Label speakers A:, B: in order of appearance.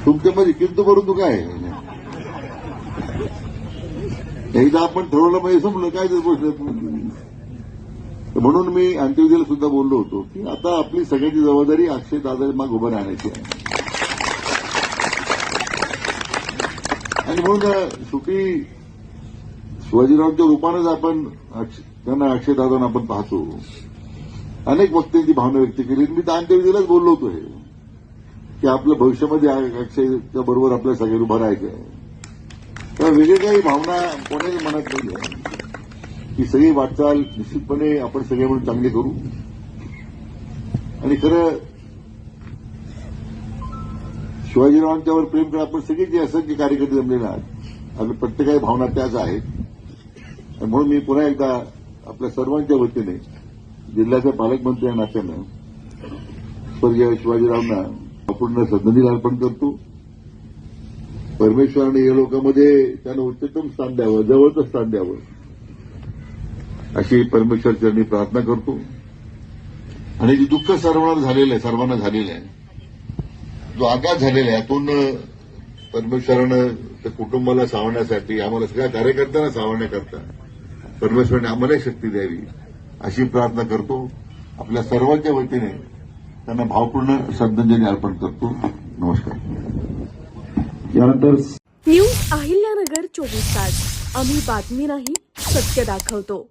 A: तुमच्यामध्ये किंतु परंतु काय एकदा आपण ठरवलं पाहिजे, संपलं. काय ते गोष्ट. म्हणून मी अंत्यविधीला सुद्धा बोललो होतो की आता आपली सगळ्याची जबाबदारी अक्षय दादा माग उभं राहण्याची आहे. आणि म्हणून शेवटी शिवाजीरावांच्या रूपानंच आपण त्यांना अक्षयदादांना आपण पाहतो. अनेक वक्त्यांची भावना व्यक्त केली. मी तर अंत्यविधीलाच बोललो होतो हे की आपल्या भविष्यामध्ये अक्षयच्या बरोबर आपल्या सगळे उभं राहायचं आहे. तेव्हा वेगळी काही भावना कोणाच्या मनात नाही आहे. ही सगळी वाटचाल निश्चितपणे आपण सगळे म्हणून चांगली करू. आणि खरं शिवाजीरावांच्यावर प्रेम करा. आपण सगळे जे असंख्य कार्यकर्ते जमलेले आहात, आपल्या प्रत्येकाची भावना त्याच आहेत. आणि म्हणून मी पुन्हा एकदा आपल्या सर्वांच्या वतीने जिल्ह्याचे पालकमंत्री या नात्यानं स्वर्गीय शिवाजीरावांना अपूर्ण श्रद्धांजली अर्पण करतो. परमेश्वराने या लोकांमध्ये त्यांना उच्चतम स्थान द्यावं, जवळचं स्थान द्यावं अशी परमेश्वरचरणी प्रार्थना करतो. आणि जे दुःख सर्वांना झालेलं आहे, जो आघात झालेला आहे, यातून परमेश्वरानं त्या कुटुंबाला सावरण्यासाठी, आम्हाला सगळ्या कार्यकर्त्यांना सावरण्याकरता परमेश्वराने आम्हाला शक्ती द्यावी अशी प्रार्थना करतो. आपल्या सर्वांच्या वतीने त्यांना भावपूर्ण श्रद्धांजली अर्पण करतो. नमस्कार.
B: यानंतर
C: न्यूज अहिल्यानगर 24 तास. आम्ही बातमी नाही, सत्य दाखवतो.